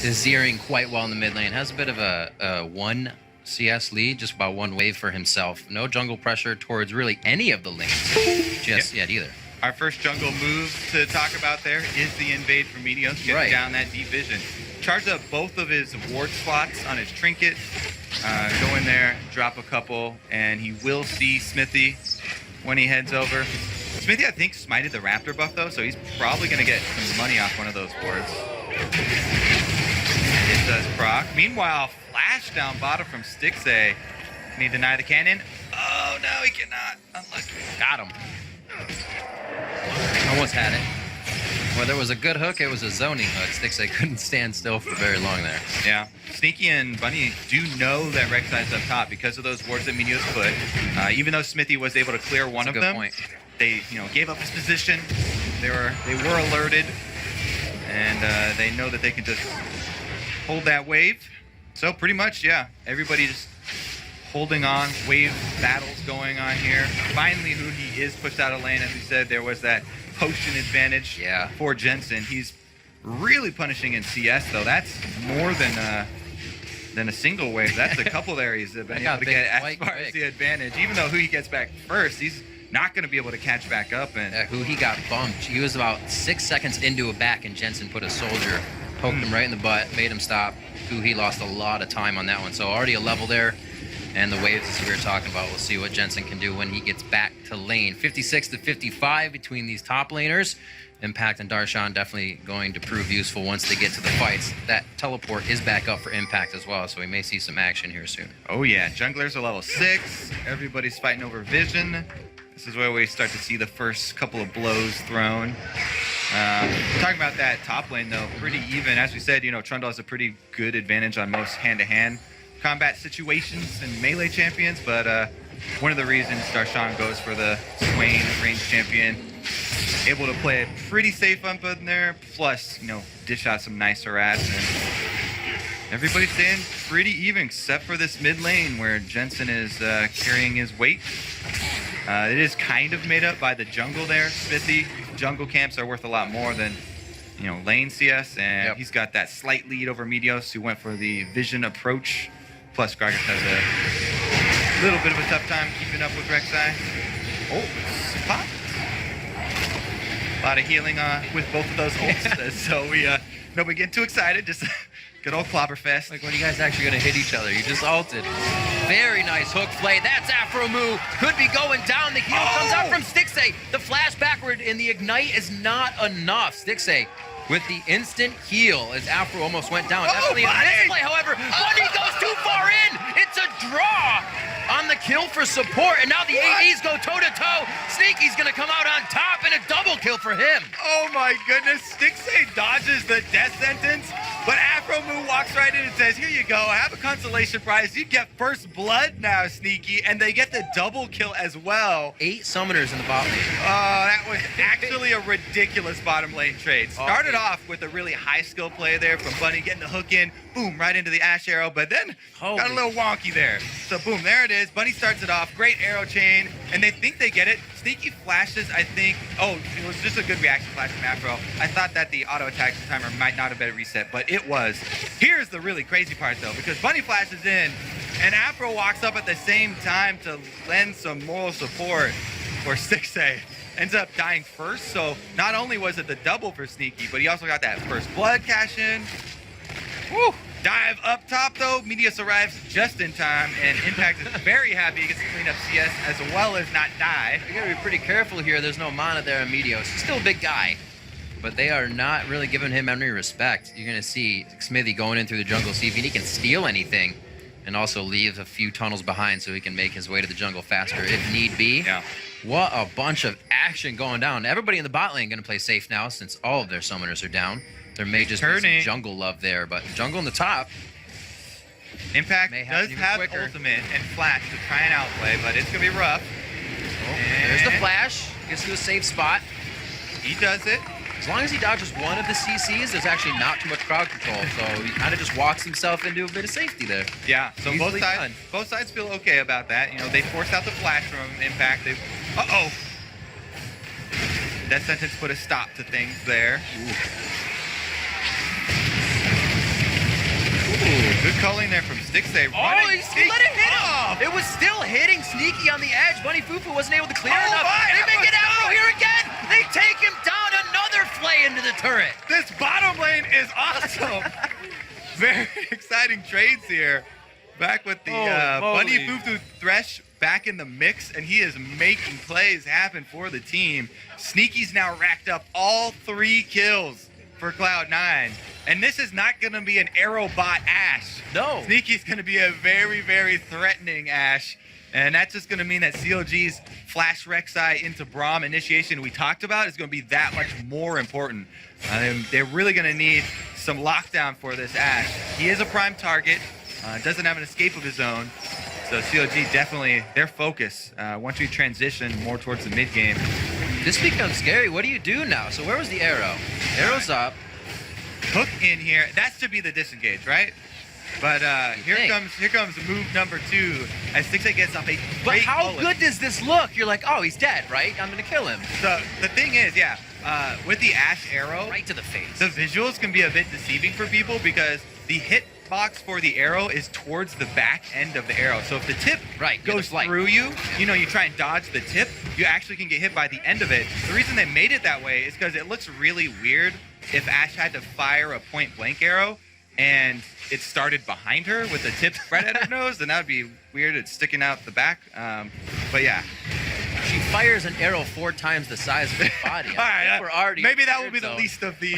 is zeroing quite well in the mid lane. Has a bit of a 1 CS lead, just about 1 wave for himself. No jungle pressure towards really any of the lanes just yet either. Our first jungle move to talk about there is the invade from Meteos, getting down that deep vision. Charge up both of his ward slots on his trinket. Go in there, drop a couple, and he will see Smithy when he heads over. Smithy, I think, smited the Raptor buff, though, so he's probably going to get some money off one of those wards. It does proc. Meanwhile, flash down bottom from Stixay. Can he deny the cannon? Oh, no, he cannot. Unlucky. Got him. Almost had it. Whether it was a good hook, it was a zoning hook. Stixay couldn't stand still for very long there. Yeah. Sneaky and Bunny do know that Rek'Sai's up top because of those wards that Meteos put. Even though Smithy was able to clear one of them, they gave up his position. They were alerted, and they know that they can just hold that wave. So pretty much, yeah, everybody just holding on. Wave battles going on here. Finally, Huhi is pushed out of lane. As we said, there was that potion advantage for Jensen. He's really punishing in CS, though. That's more than a single wave. That's a couple there he's been able to get as far as the advantage. Even though Huhi gets back first, he's not going to be able to catch back up. And Huhi got bumped. He was about 6 seconds into a back, and Jensen put a soldier, poked him right in the butt, made him stop. Huhi lost a lot of time on that one. So already a level there. And the waves, as we were talking about, we'll see what Jensen can do when he gets back to lane. 56 to 55 between these top laners. Impact and Darshan definitely going to prove useful once they get to the fights. That teleport is back up for Impact as well, so we may see some action here soon. Oh yeah, junglers are level 6. Everybody's fighting over vision. This is where we start to see the first couple of blows thrown. Talking about that top lane, though, pretty even. As we said, Trundle has a pretty good advantage on most hand-to-hand combat situations and melee champions, but one of the reasons Darshan goes for the Swain range champion, able to play it pretty safe up in there, plus, dish out some nice harass, and everybody's staying pretty even except for this mid lane where Jensen is carrying his weight. It is kind of made up by the jungle there. Smithy, jungle camps are worth a lot more than lane CS, and he's got that slight lead over Meteos, who went for the vision approach. Plus, Gragas has a little bit of a tough time keeping up with Rek'Sai. Oh, spot. A lot of healing with both of those ults, so we get too excited. Just good old clobberfest. Like, when are you guys actually going to hit each other? You just ulted. Very nice hook play. That's Afro Moo. Could be going down. The heal comes out from Stixay. The flash backward and the ignite is not enough. Stixay with the instant heal as Afro almost went down. Definitely a misplay, however. Bunny goes too far in. It's a draw on the kill for support, and now the ADs go toe-to-toe. Sneaky's going to come out on top, and a double kill for him. Oh my goodness. Stixay dodges the death sentence, but Afro Moo walks right in and says, here you go, have a consolation prize. You get first blood now, Sneaky, and they get the double kill as well. 8 summoners in the bot lane. That was actually a ridiculous bottom lane trade. Started off with a really high skill play there from Bunny, getting the hook in, boom, right into the Ash Arrow, but then got a little wonky there. So boom, there it is. Bunny starts it off, great arrow chain, and they think they get it. Sneaky flashes, I think, it was just a good reaction flash from Afro. I thought that the auto attack timer might not have been reset, but it was. Here's the really crazy part, though, because Bunny flashes in, and Afro walks up at the same time to lend some moral support for Stixay. Ends up dying first, so not only was it the double for Sneaky, but he also got that first blood cash in. Woo! Dive up top, though. Meteos arrives just in time, and Impact is very happy he gets to clean up CS as well as not die. You gotta be pretty careful here. There's no mana there on Meteos. He's still a big guy, but they are not really giving him any respect. You're gonna see Smithy going in through the jungle, see if he can steal anything, and also leave a few tunnels behind so he can make his way to the jungle faster if need be. Yeah. What a bunch of action going down. Everybody in the bot lane gonna play safe now since all of their summoners are down. There may just be some jungle love there, but jungle in the top. Impact does have ultimate and flash to try and outplay, but it's going to be rough. There's the flash. Gets to a safe spot. He does it. As long as he dodges one of the CCs, there's actually not too much crowd control, so he kind of just walks himself into a bit of safety there. Yeah, so both sides feel okay about that. They forced out the flash from Impact. Death sentence put a stop to things there. Ooh. Good culling there from Stixay. Oh, he let it hit him. It was still hitting Sneaky on the edge. Bunny Fufu wasn't able to clear enough. They make it Afro here again. They take him down. Another flay into the turret. This bottom lane is awesome. Very exciting trades here. Back with the Bunny Fufu Thresh back in the mix, and he is making plays happen for the team. Sneaky's now racked up all 3 kills for Cloud9. And this is not going to be an arrow bot Ashe. No. Sneaky's going to be a very, very threatening Ashe. And that's just going to mean that CLG's Flash Rek'Sai into Braum initiation we talked about is going to be that much more important. They're really going to need some lockdown for this Ashe. He is a prime target, doesn't have an escape of his own. So CLG definitely, their focus, once we transition more towards the mid game. This becomes scary. What do you do now? So where was the arrow? Arrow's up. Hook in here. That should be the disengage, right? But here comes move number 2 as Stixay gets off a But great how bullet. good does this look? You're like, oh, he's dead, right? I'm gonna kill him. So the thing is, yeah, with the Ashe arrow, Right to the face. the visuals can be a bit deceiving for people because the hit box for the arrow is towards the back end of the arrow. So if the tip goes through you, you know, you try and dodge the tip, you actually can get hit by the end of it. The reason they made it that way is because it looks really weird if Ashe had to fire a point blank arrow and it started behind her with the tip right at her nose, then that would be weird. It's sticking out the back. But yeah. She fires an arrow 4 times the size of her body. All right, We're already maybe that will be so. the least of the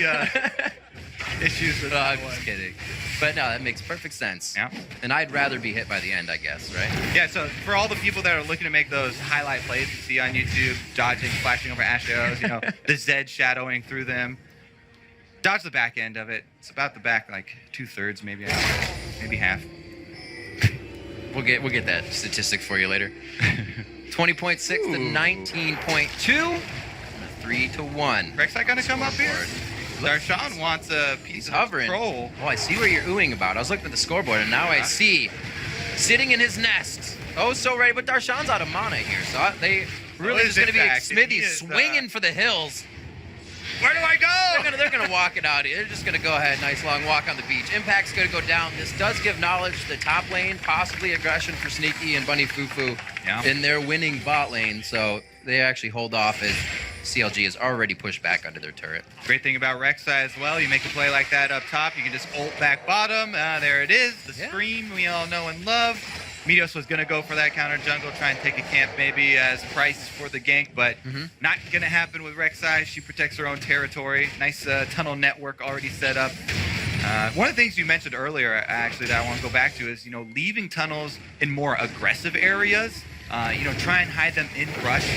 issues with I'm that just one. kidding. But no, that makes perfect sense. Yeah. And I'd rather be hit by the end, I guess, right? Yeah, so for all the people that are looking to make those highlight plays you see on YouTube, dodging, flashing over Ashe arrows, you know, the Zed shadowing through them, dodge the back end of it. It's about the back, like 2/3, maybe half. We'll get that statistic for you later. 20.6 to 19.2. 3-1. Rek'Sai gonna come up here? Darshan wants a piece of Hovering. control. Oh, I see where you're oohing about. I was looking at the scoreboard, and now I see sitting in his nest. Oh, so ready. But Darshan's out of mana here, so they really is just going to be Impact. Smithy He is, swinging for the hills. Where do I go? They're gonna walk it out. They're just gonna go ahead, nice long walk on the beach. Impact's gonna go down. This does give knowledge to the top lane, possibly aggression for Sneaky and Bunny Fufu in their winning bot lane. So they actually hold off as CLG is already pushed back under their turret. Great thing about Rek'Sai as well, you make a play like that up top, you can just ult back bottom. There it is, the scream we all know and love. Meteos was going to go for that counter jungle, try and take a camp maybe as price for the gank, but not going to happen with Rek'Sai. She protects her own territory. Nice tunnel network already set up. One of the things you mentioned earlier, actually, that I want to go back to is, you know, leaving tunnels in more aggressive areas. You know, try and hide them in brush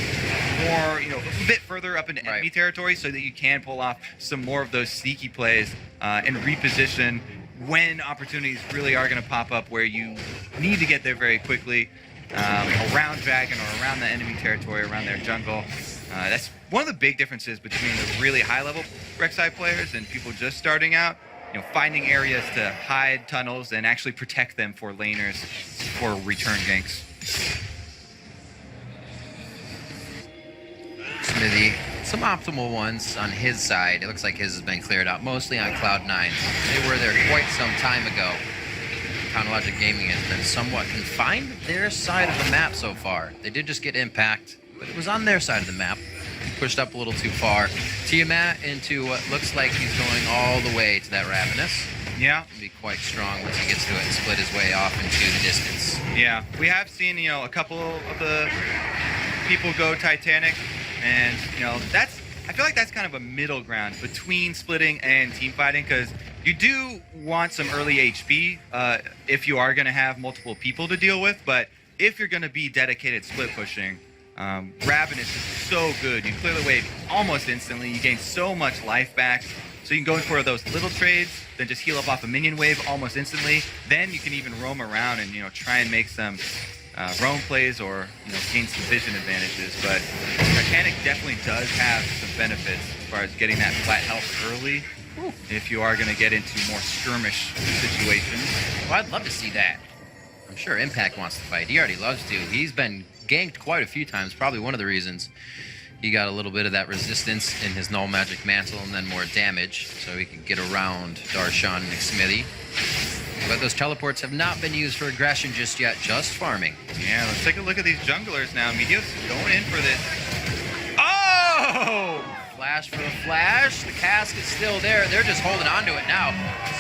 more, you know, a bit further up into enemy territory so that you can pull off some more of those sneaky plays and reposition when opportunities really are going to pop up where you need to get there very quickly around Dragon or around the enemy territory, around their jungle. That's one of the big differences between the really high-level Rek'Sai players and people just starting out. You know, finding areas to hide tunnels and actually protect them for laners for return ganks. Smithy, some optimal ones on his side. It looks like his has been cleared out, mostly on Cloud9. They were there quite some time ago. Chronologic Gaming has been somewhat confined to their side of the map so far. They did just get Impact, but it was on their side of the map. Pushed up a little too far. Tiamat into what looks like he's going all the way to that Ravenous. Yeah. He'll be quite strong once he gets to it and split his way off into the distance. Yeah, we have seen, you know, a couple of the people go Titanic, and, you know, I feel like that's kind of a middle ground between splitting and team fighting, because you do want some early HP if you are going to have multiple people to deal with, but if you're going to be dedicated split pushing, Ravenous is so good. You clear the wave almost instantly. You gain so much life back. So you can go in for those little trades, then just heal up off a minion wave almost instantly. Then you can even roam around and, you know, try and make some roam plays or, you know, gain some vision advantages. But Titanic definitely does have some benefits as far as getting that flat health early if you are going to get into more skirmish situations. Well, I'd love to see that. I'm sure Impact wants to fight. He already loves to. He's been ganked quite a few times, probably one of the reasons he got a little bit of that resistance in his null magic mantle and then more damage, so he could get around Darshan and Smithy. But those teleports have not been used for aggression just yet, just farming. Yeah, let's take a look at these junglers now. Meteos going in for this. Oh! Flash for the flash. The cask is still there. They're just holding on to it now.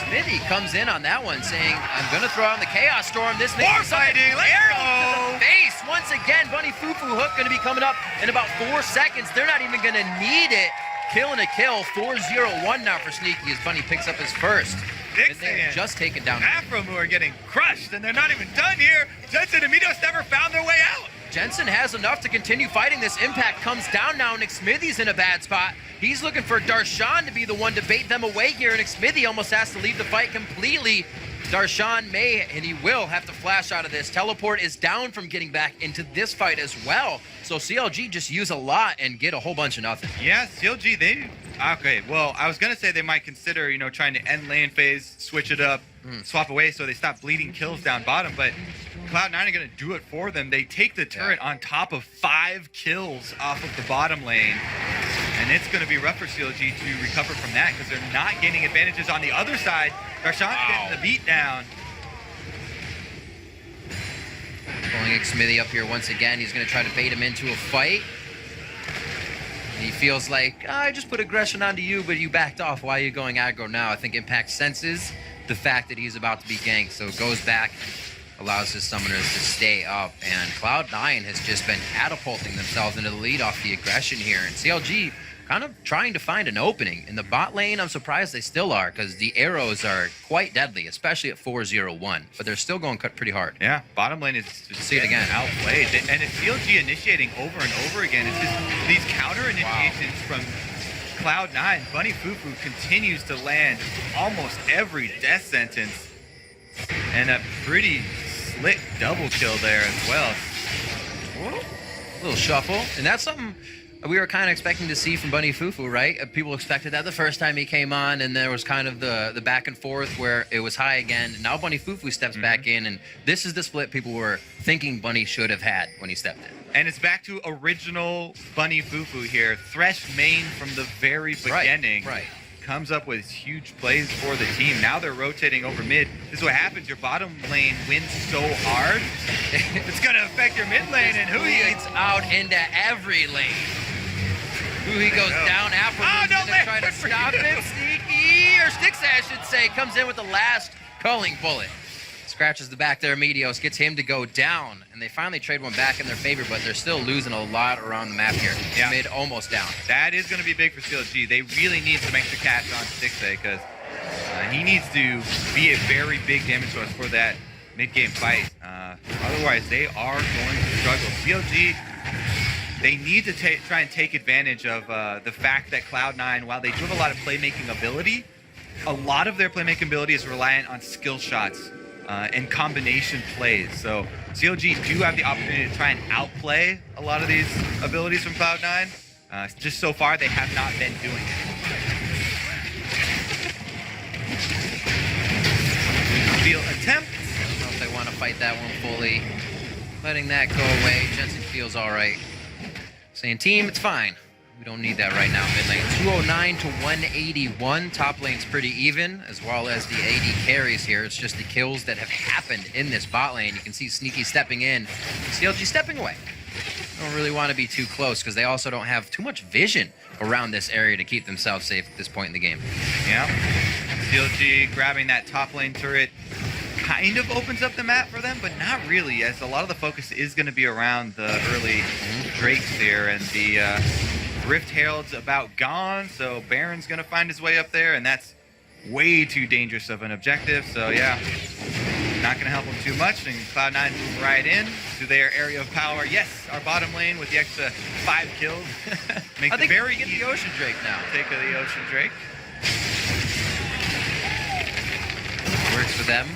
Smithy comes in on that one saying, I'm going to throw out the Chaos Storm. This More fighting. Let's arrow to go. the face. Once again, Bunny Fufu hook going to be coming up in about 4 seconds. They're not even going to need it. Killing a kill. 4-0-1 now for Sneaky as Bunny picks up his first. And they're just taken down. Afromu are getting crushed, and they're not even done here. Jensen and Meteos never found their way out. Jensen has enough to continue fighting. This impact comes down now. Nick Smithy's in a bad spot. He's looking for Darshan to be the one to bait them away here. Nick Smithy almost has to leave the fight completely. Darshan may, and he will, have to flash out of this. Teleport is down from getting back into this fight as well. So CLG just use a lot and get a whole bunch of nothing. Yeah, CLG, they... Okay, well, I was going to say they might consider, you know, trying to end lane phase, switch it up, swap away so they stop bleeding kills down bottom, but Cloud9 are going to do it for them. They take the turret on top of 5 kills off of the bottom lane, and it's going to be rough for CLG to recover from that because they're not gaining advantages on the other side. Darshan's getting the beat down. Pulling Smithy up here once again. He's going to try to bait him into a fight. He feels like, I just put aggression onto you, but you backed off. Why are you going aggro now? I think Impact senses the fact that he's about to be ganked, so goes back, allows his summoners to stay up, and Cloud9 has just been catapulting themselves into the lead off the aggression here, and CLG kind of trying to find an opening. In the bot lane, I'm surprised they still are, because the arrows are quite deadly, especially at 4-0-1, but they're still going cut pretty hard. Yeah, bottom lane is just See it again. Outplayed, and it's CLG initiating over and over again. It's just these counter initiations from Cloud9. Bunny Fufu continues to land almost every death sentence, and a pretty slick double kill there as well. A little shuffle, and that's something we were kind of expecting to see from Bunny Fufu, right? People expected that the first time he came on, and there was kind of the back and forth where it was high again. Now Bunny Fufu steps back in, and this is the split people were thinking Bunny should have had when he stepped in. And it's back to original Bunny Fufu here. Thresh main from the very beginning. Right. Comes up with huge plays for the team. Now they're rotating over mid. This is what happens. Your bottom lane wins so hard, it's going to affect your mid lane, and who leads out into every lane. Who he goes down after. No, to try to stop it. Sneaky, or Stixay, I should say, comes in with the last culling bullet. Scratches the back there, Meteos, gets him to go down, and they finally trade one back in their favor, but they're still losing a lot around the map here. Yeah. Mid almost down. That is going to be big for CLG. They really need to make the catch on Stixay because he needs to be a very big damage source for that mid-game fight. Otherwise, they are going to struggle. CLG, they need to try and take advantage of the fact that Cloud9, while they do have a lot of playmaking ability, a lot of their playmaking ability is reliant on skill shots and combination plays. So CLG do have the opportunity to try and outplay a lot of these abilities from Cloud9. Just so far, they have not been doing it. Field attempt. I don't know if they want to fight that one fully. Letting that go away. Jensen feels all right. Saying, team, it's fine. We don't need that right now. Mid lane 209 to 181. Top lane's pretty even, as well as the AD carries here. It's just the kills that have happened in this bot lane. You can see Sneaky stepping in, CLG stepping away. Don't really want to be too close because they also don't have too much vision around this area to keep themselves safe at this point in the game. Yeah. CLG grabbing that top lane turret kind of opens up the map for them, but not really, as a lot of the focus is going to be around the early Drakes here, and the Rift Herald's about gone, so Baron's going to find his way up there, and that's way too dangerous of an objective, so yeah, not going to help them too much, and Cloud9 move right in to their area of power. Yes, our bottom lane with the extra 5 kills makes it very easy. Get the Ocean Drake now. Take the Ocean Drake. Works for them.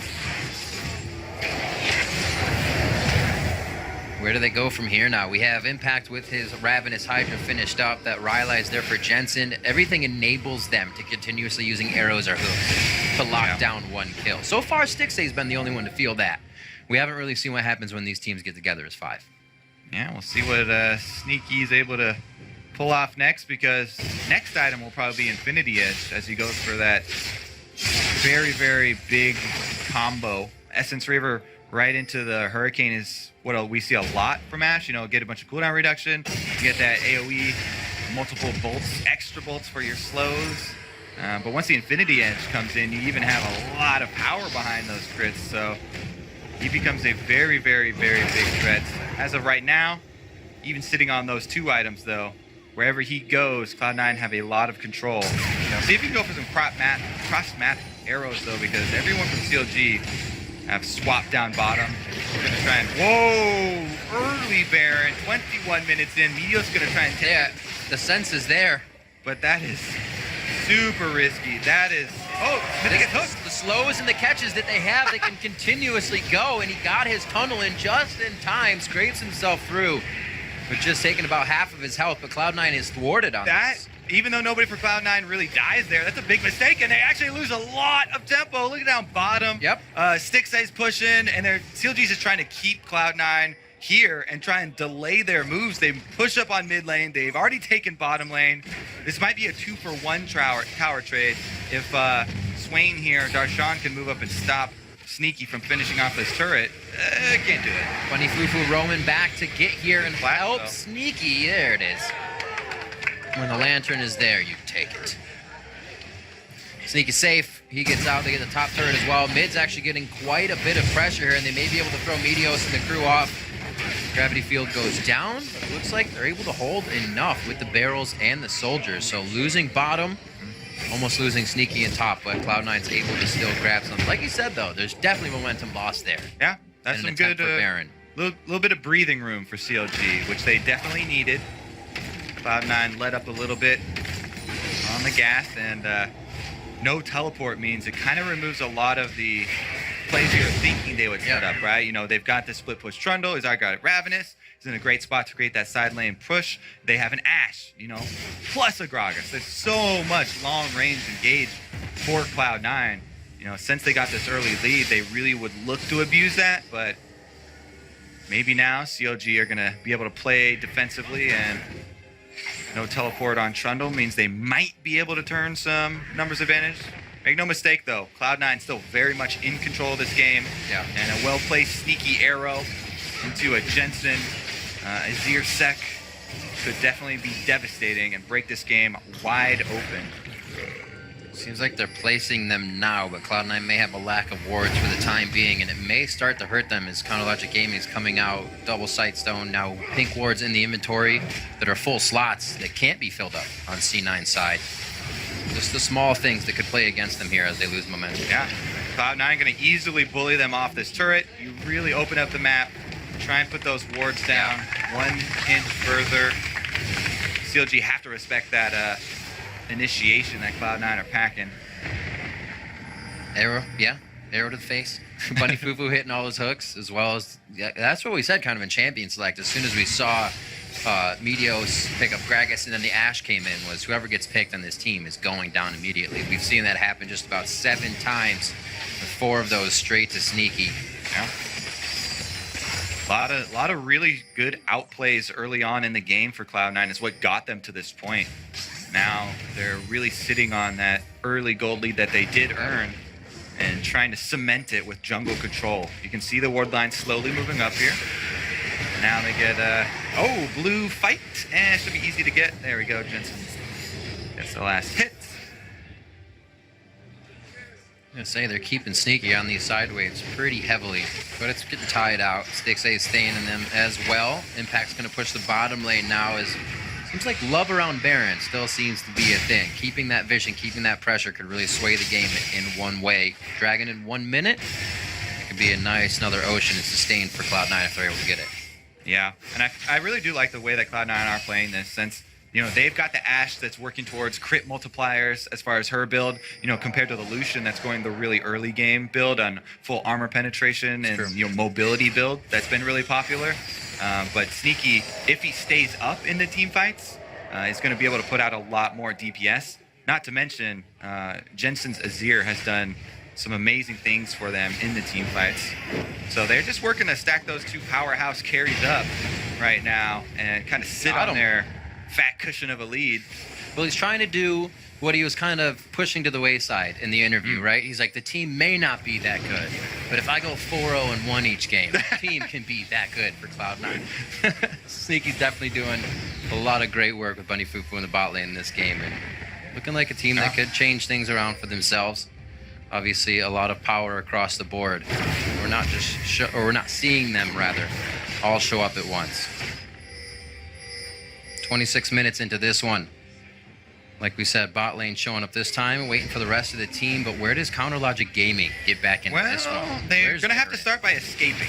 Where do they go from here now? We have Impact with his Ravenous Hydra finished up. That Rylai is there for Jensen. Everything enables them to continuously using arrows or hooks to lock down one kill. So far, Stixay's been the only one to feel that. We haven't really seen what happens when these teams get together as 5. Yeah, we'll see what Sneaky's able to pull off next, because next item will probably be Infinity Edge as he goes for that very, very big combo. Essence Raver right into the Hurricane is what we see a lot from Ashe. You know, get a bunch of cooldown reduction, you get that AoE, multiple bolts, extra bolts for your slows. But once the Infinity Edge comes in, you even have a lot of power behind those crits. So he becomes a very, very, very big threat. As of right now, even sitting on those 2 items, though, wherever he goes, Cloud9 have a lot of control. See if you can go for some cross-map arrows, though, because everyone from CLG have swapped down bottom. We're going to try and... Whoa! Early Baron, 21 minutes in. Meteo's going to try and take it. The sense is there. But that is super risky. That is... Oh, Smithy gets hooked. The slows and the catches that they have, they can continuously go, and he got his tunnel in just in time, scrapes himself through, but just taking about half of his health, but Cloud9 is thwarted on this. Even though nobody for Cloud9 really dies there, that's a big mistake, and they actually lose a lot of tempo. Look at down bottom. Yep. Stixay's pushing, and CLG's just trying to keep Cloud9 here and try and delay their moves. They push up on mid lane. They've already taken bottom lane. This might be a 2-for-1 tower trade. If Swain here, Darshan, can move up and stop Sneaky from finishing off this turret, can't do it. Bunny Fufu roaming back to get here and help though. Sneaky. There it is. When the lantern is there, you take it. Sneaky safe. He gets out. They get the top turret as well. Mid's actually getting quite a bit of pressure here, and they may be able to throw Meteos and the crew off. Gravity field goes down, but it looks like they're able to hold enough with the barrels and the soldiers. So losing bottom, almost losing Sneaky in top, but Cloud9's able to still grab some. Like you said, though, there's definitely momentum lost there. Yeah, that's some good Baron. little bit of breathing room for CLG, which they definitely needed. Cloud9 let up a little bit on the gas, and no teleport means it kind of removes a lot of the plays you're thinking they would set up, right? You know, they've got the split push Trundle. He's already got Ravenous. He's in a great spot to create that side lane push. They have an Ashe, you know, plus a Gragas. There's so much long range engage for Cloud9. You know, since they got this early lead, they really would look to abuse that, but maybe now CLG are going to be able to play defensively, and no teleport on Trundle means they might be able to turn some numbers advantage. Make no mistake, though, Cloud9 still very much in control of this game. Yeah. And a well-placed sneaky arrow into a Jensen, Azir Sec could definitely be devastating and break this game wide open. Seems like they're placing them now, but Cloud9 may have a lack of wards for the time being, and it may start to hurt them as Counterlogic Gaming is coming out, double Sightstone, now pink wards in the inventory that are full slots that can't be filled up on C9's side. Just the small things that could play against them here as they lose momentum. Yeah, Cloud9 going to easily bully them off this turret. You really open up the map, try and put those wards down 1 inch further. CLG have to respect that initiation that Cloud9 are packing. Arrow to the face. Bunny Fufu hitting all his hooks, as well as, that's what we said kind of in Champion Select. As soon as we saw Meteos pick up Gragas and then the Ashe came in, was whoever gets picked on this team is going down immediately. We've seen that happen just about 7 times, with 4 of those straight to Sneaky. Yeah. A lot of really good outplays early on in the game for Cloud9 is what got them to this point. Now they're really sitting on that early gold lead that they did earn and trying to cement it with jungle control. You can see the ward line slowly moving up here. Now they get blue fight, and it should be easy to get. There we go, Jensen gets the last hit. I'm gonna say they're keeping Sneaky on these side waves pretty heavily, but it's getting tied out. Stixay is staying in them as well. Impact's gonna push the bottom lane now, as seems like love around Baron still seems to be a thing. Keeping that vision, keeping that pressure could really sway the game in one way. Dragon in 1 minute, it could be a nice another ocean and sustain for Cloud9 if they're able to get it. Yeah, and I really do like the way that Cloud9 are playing this, since you know they've got the Ashe that's working towards crit multipliers as far as her build, you know, compared to the Lucian that's going the really early game build on full armor penetration and you know mobility build that's been really popular. But Sneaky, if he stays up in the team fights, is going to be able to put out a lot more DPS. Not to mention, Jensen's Azir has done some amazing things for them in the team fights. So they're just working to stack those 2 powerhouse carries up right now and kind of sit on their fat cushion of a lead. Well, he's trying to do what he was kind of pushing to the wayside in the interview, right? He's like, the team may not be that good, but if I go 4-0-1 each game, the team can be that good for Cloud9. Sneaky's definitely doing a lot of great work with Bunny Fufu in the bot lane in this game, and looking like a team that could change things around for themselves. Obviously, a lot of power across the board. We're not just we're not seeing them, rather, all show up at once. 26 minutes into this one. Like we said, bot lane showing up this time, waiting for the rest of the team. But where does Counter Logic Gaming get back into this one? They're going to have to start by escaping.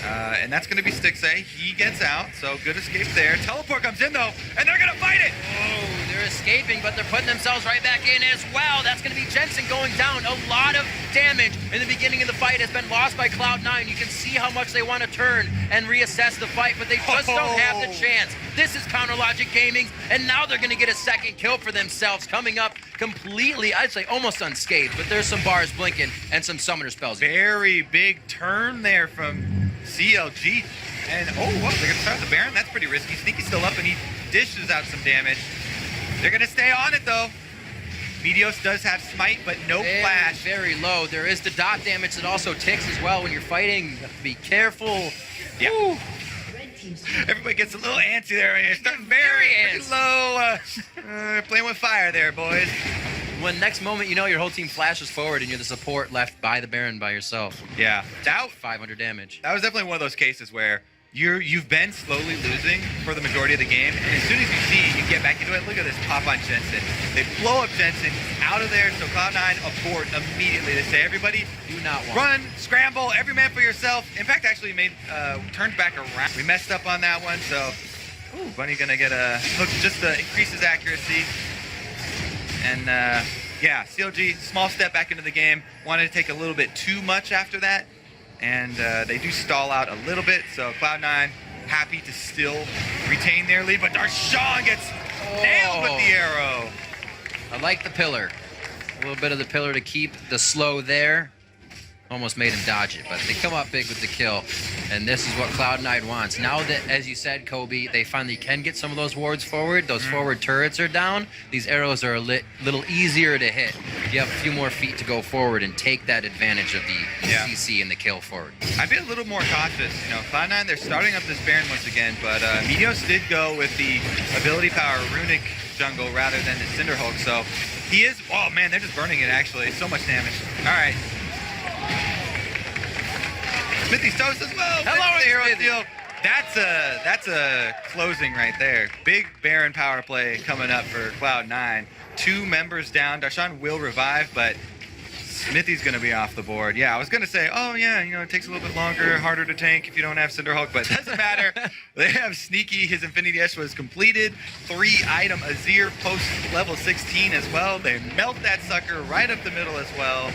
And that's going to be Stixay. He gets out, so good escape there. Teleport comes in, though, and they're going to fight it. Oh, they're escaping, but they're putting themselves right back in as well. That's going to be Jensen going down. A lot of damage in the beginning of the fight has been lost by Cloud9. You can see how much they want to turn and reassess the fight, but they just don't have the chance. This is Counter Logic Gaming, and now they're going to get a second kill for themselves, coming up completely, I'd say almost unscathed, but there's some bars blinking and some summoner spells. Very big turn there from CLG. And, oh, whoa, they're going to start the Baron. That's pretty risky. Sneaky's still up, and he dishes out some damage. They're going to stay on it, though. Meteos does have smite, but no flash. Very low. There is the dot damage that also ticks as well when you're fighting. You have to be careful. Yeah. Ooh. Everybody gets a little antsy there. You're starting very low. Playing with fire there, boys. When next moment you know your whole team flashes forward and you're the support left by the Baron by yourself. Yeah. That 500 damage. That was definitely one of those cases where you've been slowly losing for the majority of the game, and as soon as you see you get back into it, look at this pop on Jensen. They blow up Jensen, he's out of there, so Cloud9 abort immediately. They say, everybody, do not run, scramble, every man for yourself. In fact, actually turned back around. We messed up on that one, so Bunny gonna get a hook just to increase his accuracy. And yeah, CLG, small step back into the game. Wanted to take a little bit too much after that. And they do stall out a little bit, so Cloud9 happy to still retain their lead, but Darshan gets nailed with the arrow. I like the pillar. A little bit of the pillar to keep the slow there. Almost made him dodge it, but they come up big with the kill, and this is what Cloud9 wants. Now that, as you said, Kobe, they finally can get some of those wards forward. Those forward turrets are down. These arrows are a little easier to hit. You have a few more feet to go forward and take that advantage of the CC and the kill forward. I'd be a little more cautious. You know, Cloud9, they're starting up this Baron once again, but Meteos did go with the ability power Runic jungle rather than the Cinderhulk, so he is, oh man, they're just burning it actually. So much damage. All right. Smithy's toast as well. Hello, the hero steal. That's a closing right there. Big Baron power play coming up for Cloud9. 2 members down. Darshan will revive, but Smithy's going to be off the board. Yeah, I was going to say, oh yeah, you know, it takes a little bit longer, harder to tank if you don't have Cinderhulk, but it doesn't matter. They have Sneaky. His Infinity Edge was completed. 3-item Azir post level 16 as well. They melt that sucker right up the middle as well.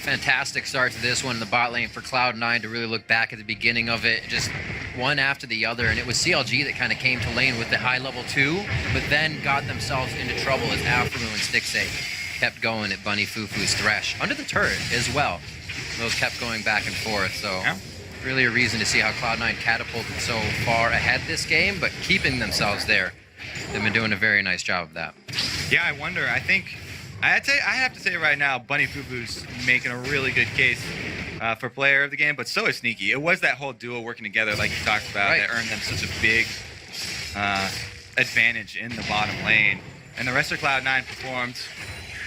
Fantastic start to this one in the bot lane for Cloud9 to really look back at the beginning of it, just one after the other, and it was CLG that kind of came to lane with the high level 2, but then got themselves into trouble as Afremu and Stixay kept going at Bunny Fufu's Thresh under the turret as well. Those kept going back and forth, so really a reason to see how Cloud9 catapulted so far ahead this game, but keeping themselves there. They've been doing a very nice job of that. Yeah, I wonder. I think I have to say right now, Bunny Fufu's making a really good case for player of the game, but so is Sneaky. It was that whole duo working together, like you talked about, that earned them such a big advantage in the bottom lane. And the rest of Cloud9 performed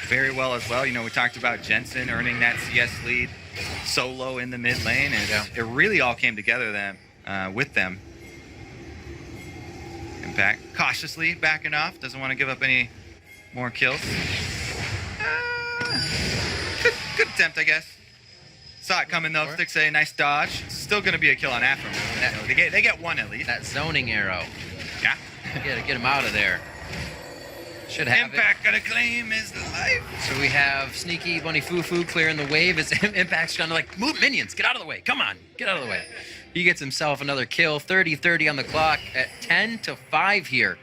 very well as well. You know, we talked about Jensen earning that CS lead solo in the mid lane, and it really all came together then with them. Impact cautiously backing off, doesn't want to give up any more kills. Good attempt, I guess. Saw it coming though. Stixay, nice dodge. Still going to be a kill on Afremu. They get one at least. That zoning arrow. Yeah. Get him out of there. Should have Impact gonna claim his life. So we have Sneaky, Bunny Fufu clearing the wave as Impact's gonna like, move minions, get out of the way, come on, get out of the way. He gets himself another kill, 30-30 on the clock at 10-5 here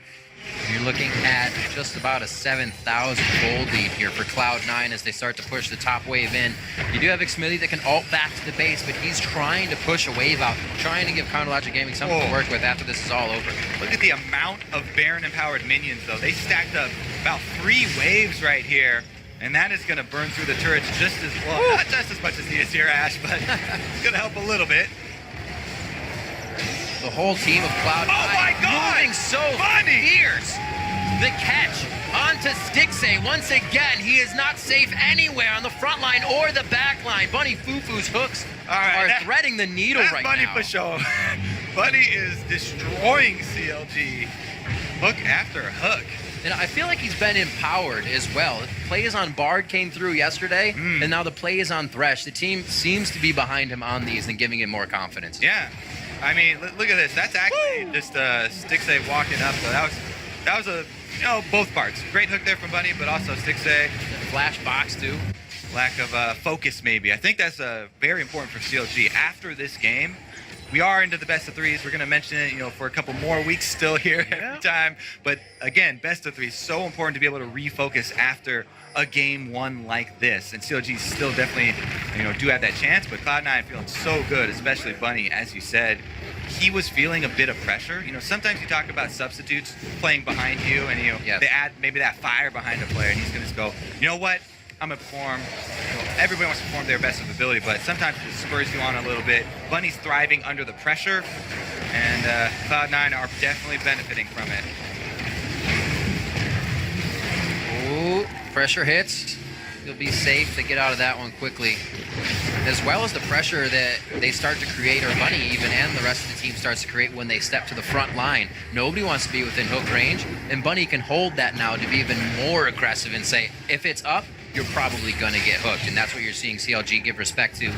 You're looking at just about a 7,000 gold lead here for Cloud9 as they start to push the top wave in. You do have Xmilly that can ult back to the base, but he's trying to push a wave out, trying to give Chronologic Gaming something to work with after this is all over. Look at the amount of Baron-empowered minions, though. They stacked up about 3 waves right here, and that is going to burn through the turrets just as well. Not just as much as the Azir Ash, but it's going to help a little bit. The whole team of Cloud9 moving so fierce. The catch onto Stixxay. Once again, he is not safe anywhere on the front line or the back line. Bunny Fufu's hooks are threading the needle right Bunny now. for sure. Bunny is destroying CLG. Hook after hook. And I feel like he's been empowered as well. The plays on Bard came through yesterday, and now the play is on Thresh. The team seems to be behind him on these and giving him more confidence. Yeah. I mean, look at this. That's actually just Stixxay walking up. So that was a, both parts. Great hook there from Bunny, but also Stixxay. Flash box too. Lack of focus, maybe. I think that's very important for CLG. After this game, we are into the best of 3s. We're going to mention it, for a couple more weeks still here every time. But again, best of 3 is so important to be able to refocus after a game 1 like this. And CLG still definitely, do have that chance. But Cloud9 feeling so good, especially Bunny, as you said. He was feeling a bit of pressure. Sometimes you talk about substitutes playing behind you, and they add maybe that fire behind a player, and he's going to just go, you know what? I'm going to perform. Everybody wants to perform their best of ability, but sometimes it spurs you on a little bit. Bunny's thriving under the pressure, and Cloud9 are definitely benefiting from it. Ooh, pressure hits. You'll be safe to get out of that one quickly. As well as the pressure that they start to create, or Bunny even, and the rest of the team starts to create when they step to the front line. Nobody wants to be within hook range, and Bunny can hold that now to be even more aggressive and say, if it's up, you're probably going to get hooked, and that's what you're seeing CLG give respect to.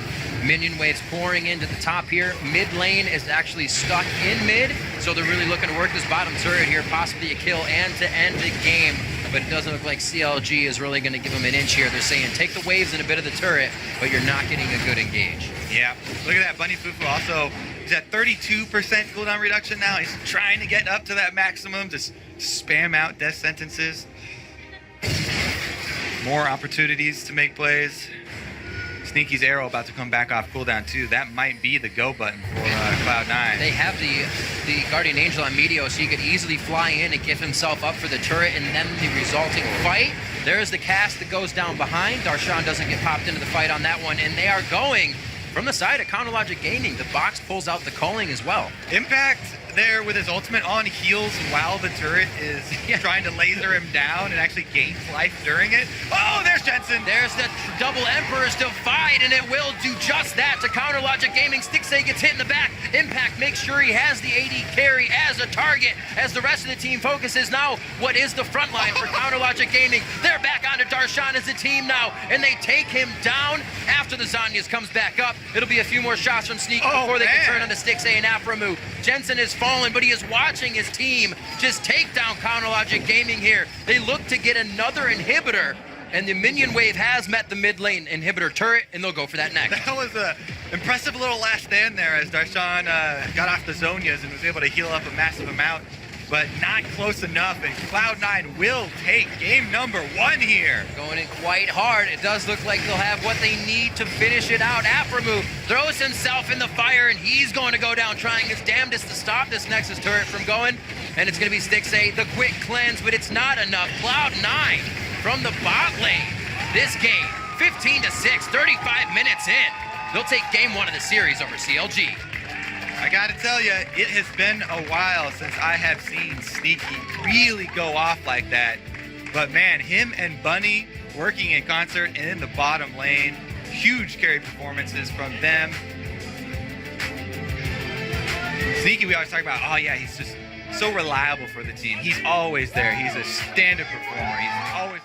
Minion waves pouring into the top here. Mid lane is actually stuck in mid, so they're really looking to work this bottom turret here, possibly a kill and to end the game. But it doesn't look like CLG is really going to give them an inch here. They're saying take the waves and a bit of the turret, but you're not getting a good engage. Yeah, look at that. Bunny Fufu also, he's at 32% cooldown reduction now. He's trying to get up to that maximum, just spam out death sentences. More opportunities to make plays. Sneaky's arrow about to come back off cooldown too. That might be the go button for Cloud9. They have the Guardian Angel on Meteor, so he could easily fly in and give himself up for the turret and then the resulting fight. There's the cast that goes down behind. Darshan doesn't get popped into the fight on that one, and they are going from the side of Chronologic Gaming. The box pulls out the culling as well. Impact there with his ultimate on heals while the turret is trying to laser him down and actually gains life during it. Oh, there's Jensen. There's the double Emperor's Divide, and it will do just that to Counterlogic Gaming. Stixxay gets hit in the back. Impact makes sure he has the AD carry as a target as the rest of the team focuses now. What is the front line for Counterlogic Gaming? They're back onto Darshan as a team now, and they take him down after the Zanyas comes back up. It'll be a few more shots from Sneaky before they can turn on the Stixxay and Aframu. Jensen is fallen, but he is watching his team just take down Chronologic Gaming here. They look to get another inhibitor, and the minion wave has met the mid lane inhibitor turret, and they'll go for that next. That was a impressive little last stand there as Darshan got off the Zonias and was able to heal up a massive amount, but not close enough, and Cloud9 will take game number 1 here. Going in quite hard. It does look like they'll have what they need to finish it out. Aframu throws himself in the fire, and he's going to go down trying his damnedest to stop this Nexus turret from going, and it's going to be Stixxay, the quick cleanse, but it's not enough. Cloud9 from the bot lane. This game, 15-6, 35 minutes in. They'll take game 1 of the series over CLG. I gotta tell you, it has been a while since I have seen Sneaky really go off like that. But man, him and Bunny working in concert and in the bottom lane, huge carry performances from them. Sneaky, we always talk about, oh yeah, he's just so reliable for the team. He's always there. He's a standard performer. He's always